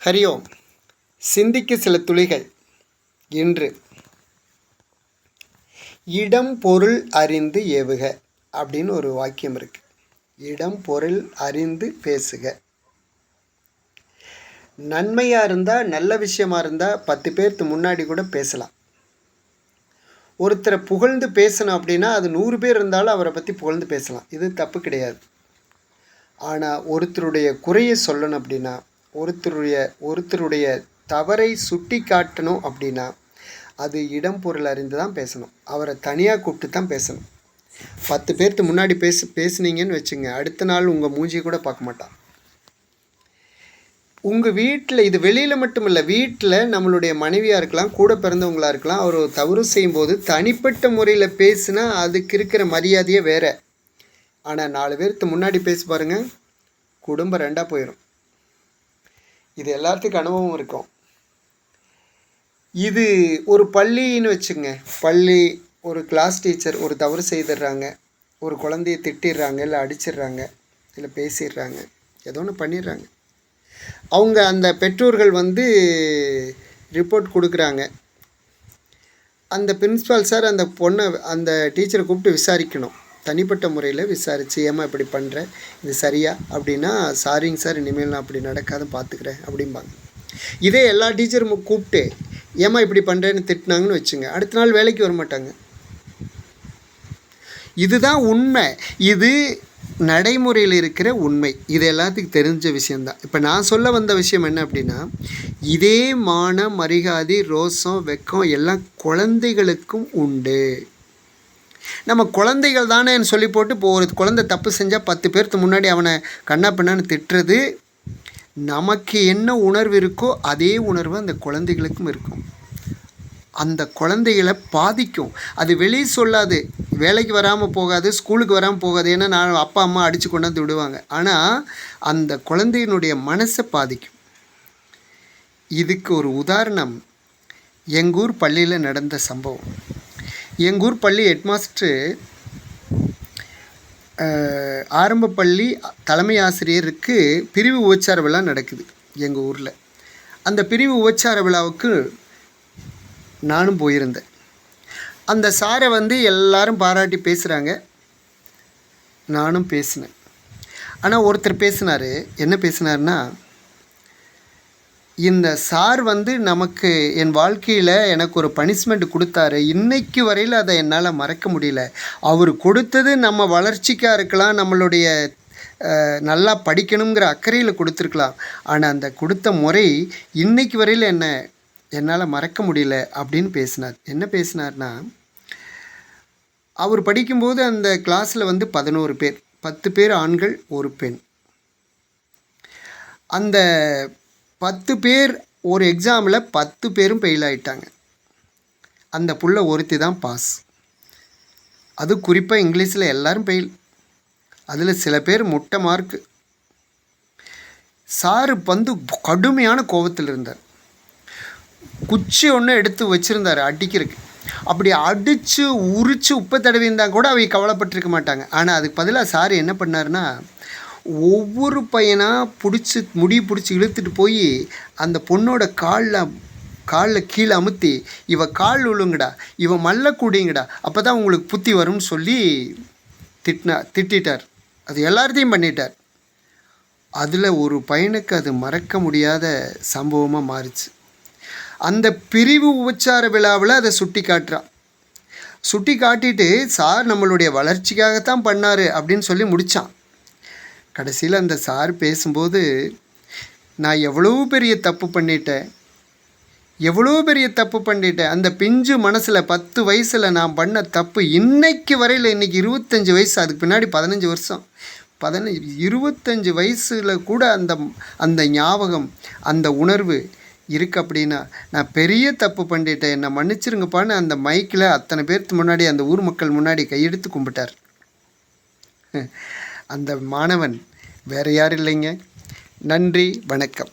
ஹரி ஓம். சிந்திக்க சில துளிகள். இன்று இடம் பொருள் அறிந்து ஏவுக அப்படின்னு ஒரு வாக்கியம் இருக்கு. இடம் பொருள் அறிந்து பேசுக. நன்மையாக இருந்தால், நல்ல விஷயமா இருந்தால் 10 பேருக்கு முன்னாடி கூட பேசலாம். ஒருத்தரை புகழ்ந்து பேசணும் அப்படின்னா அது 100 பேர் இருந்தாலும் அவரை பற்றி புகழ்ந்து பேசலாம். இது தப்பு கிடையாது. ஆனால் ஒருத்தருடைய குறையை சொல்லணும் அப்படின்னா, ஒருத்தருடைய தவறை சுட்டி காட்டணும் அப்படின்னா அது இடம் பொருள் அறிந்து தான் பேசணும். அவரை தனியாக கூப்பிட்டு தான் பேசணும். 10 பேர்த்து முன்னாடி பேசுனீங்கன்னு வச்சுங்க, அடுத்த நாள் உங்கள் மூஞ்சியை கூட பார்க்க மாட்டான். உங்கள் வீட்டில், இது வெளியில் மட்டும் இல்லை, வீட்டில் நம்மளுடைய மனைவியாக இருக்கலாம், கூட பிறந்தவங்களாக இருக்கலாம், அவர் தவறு செய்யும்போது தனிப்பட்ட முறையில் பேசுனா அதுக்கு இருக்கிற மரியாதையே வேறு. ஆனால் 4 பேர்த்து முன்னாடி பேசி பாருங்கள், குடும்பம் 2ஆக போயிடும். இது எல்லாத்துக்கும் அனுபவம் இருக்கும். இது ஒரு பள்ளின்னு வச்சுங்க. பள்ளி, ஒரு கிளாஸ் டீச்சர் ஒரு தவறு செய்துடுறாங்க, ஒரு குழந்தைய திட்டிடுறாங்க, இல்லை அடிச்சிடுறாங்க, இல்லை பேசிடுறாங்க, ஏதோ ஒன்று பண்ணிடுறாங்க. அவங்க அந்த பெற்றோர்கள் ரிப்போர்ட் கொடுக்குறாங்க. அந்த பிரின்ஸ்பால் சார் அந்த பொண்ணை, அந்த டீச்சரை கூப்பிட்டு விசாரிக்கணும். தனிப்பட்ட முறையில் விசாரித்து, ஏமா இப்படி பண்ணுறேன், இது சரியா அப்படின்னா, சாரிங்க சார், இனிமேல் நான் அப்படி நடக்காத பார்த்துக்கிறேன் அப்படிம்பாங்க. இதே எல்லா டீச்சரும் கூப்பிட்டு ஏமா இப்படி பண்ணுறேன்னு திட்டினாங்கன்னு வச்சுங்க, அடுத்த நாள் வேலைக்கு வர மாட்டாங்க. இதுதான் உண்மை. இது நடைமுறையில் இருக்கிற உண்மை. இது எல்லாத்துக்கும் தெரிஞ்ச விஷயந்தான். இப்போ நான் சொல்ல வந்த விஷயம் என்ன அப்படின்னா, இதே மானம், மரியாதை, ரோசம், வெக்கம் எல்லாம் குழந்தைகளுக்கும் உண்டு. நம்ம குழந்தைகள் தானேன்னு சொல்லி போட்டு, இப்போ ஒரு குழந்தை தப்பு செஞ்சால் 10 பேருக்கு முன்னாடி அவனை கண்ணா பின்னான்னு திட்டுறது, நமக்கு என்ன உணர்வு இருக்கோ அதே உணர்வு அந்த குழந்தைகளுக்கும் இருக்கும். அந்த குழந்தைகளை பாதிக்கும். அது வெளியே சொல்லாது, வேலைக்கு வராமல் போகாது, ஸ்கூலுக்கு வராமல் போகாது. ஏன்னா நான் அப்பா அம்மா அடித்து கொண்டாந்து விடுவாங்க. ஆனால் அந்த குழந்தையினுடைய மனசை பாதிக்கும். இதுக்கு ஒரு உதாரணம் எங்கூர் பள்ளியில் நடந்த சம்பவம். எங்கூர் பள்ளி ஹெட்மாஸ்டரு ஆரம்ப பள்ளி தலைமை ஆசிரியருக்கு பிரிவு உபச்சார விழா நடக்குது எங்கள் ஊரில். அந்த பிரிவு உபச்சார விழாவுக்கு நானும் போயிருந்தேன். அந்த சாரை எல்லாரும் பாராட்டி பேசுகிறாங்க, நானும் பேசினேன். ஆனால் ஒருத்தர் பேசினார். என்ன பேசினார்னா, இந்த சார் நமக்கு என் வாழ்க்கையில் எனக்கு ஒரு பனிஷ்மெண்ட் கொடுத்தாரு, இன்னைக்கு வரையில் அதை என்னால் மறக்க முடியல. அவர் கொடுத்தது நம்ம வளர்ச்சிக்காக இருக்கலாம், நம்மளுடைய நல்லா படிக்கணுங்கிற அக்கறையில் கொடுத்துருக்கலாம். ஆனால் அந்த கொடுத்த முறை இன்னைக்கு வரையில் என்னால் மறக்க முடியல அப்படின்னு பேசினார். என்ன பேசினார்னா, அவர் படிக்கும்போது அந்த கிளாஸில் 11 பேர், 10 பேர் ஆண்கள், ஒரு பெண். அந்த 10 பேர் ஒரு எக்ஸாமில் 10 பேரும் ஃபெயில் ஆகிட்டாங்க. அந்த புள்ள ஒருத்தி தான் பாஸ். அது குறிப்பாக இங்கிலீஷில் எல்லோரும் ஃபெயில். அதில் சில பேர் முட்டை மார்க்கு. சாரு கடுமையான கோபத்தில் இருந்தார். குச்சி ஒன்று எடுத்து வச்சுருந்தார் அடிக்கிறதுக்கு. அப்படி அடித்து உரித்து உப்பை தடவி இருந்தால் கூட அவை கவலைப்பட்டிருக்க மாட்டாங்க. ஆனால் அதுக்கு பதிலாக சார் என்ன பண்ணார்னா, ஒவ்வொரு பையனாக முடி பிடிச்சி இழுத்துட்டு போய் அந்த பொண்ணோட காலில் கீழே அமுத்தி, இவ கால் விழுங்கடா, இவன் மல்ல கூடிங்கடா, அப்போ தான் உங்களுக்கு புத்தி வரும்னு சொல்லி திட்டார். அது எல்லாத்தையும் பண்ணிட்டார். அதில் ஒரு பையனுக்கு அது மறக்க முடியாத சம்பவமாக மாறிச்சு. அந்த பிரிவு உபச்சார விழாவில் அதை சுட்டி காட்டுறான். சுட்டி காட்டிட்டு, சார் நம்மளுடைய வளர்ச்சிக்காகத்தான் பண்ணார் அப்படின்னு சொல்லி முடித்தான். கடைசியில் அந்த சார் பேசும்போது, நான் எவ்வளோ பெரிய தப்பு பண்ணிட்டேன், அந்த பிஞ்சு மனசில் 10 வயசில் நான் பண்ண தப்பு இன்னைக்கு வரையில், இன்றைக்கி 25 வயசு, அதுக்கு பின்னாடி 15 வருஷம், 25 வயசில் கூட அந்த ஞாபகம், அந்த உணர்வு இருக்குது. அப்படின்னா நான் பெரிய தப்பு பண்ணிட்டேன், என்னை மன்னிச்சிருங்கப்பான்னு அந்த மைக்கில் அத்தனை பேருக்கு முன்னாடி, அந்த ஊர் மக்கள் முன்னாடி கையெடுத்து கும்பிட்டார். அந்த மாணவன் வேறு யாரும் இல்லைங்க. நன்றி, வணக்கம்.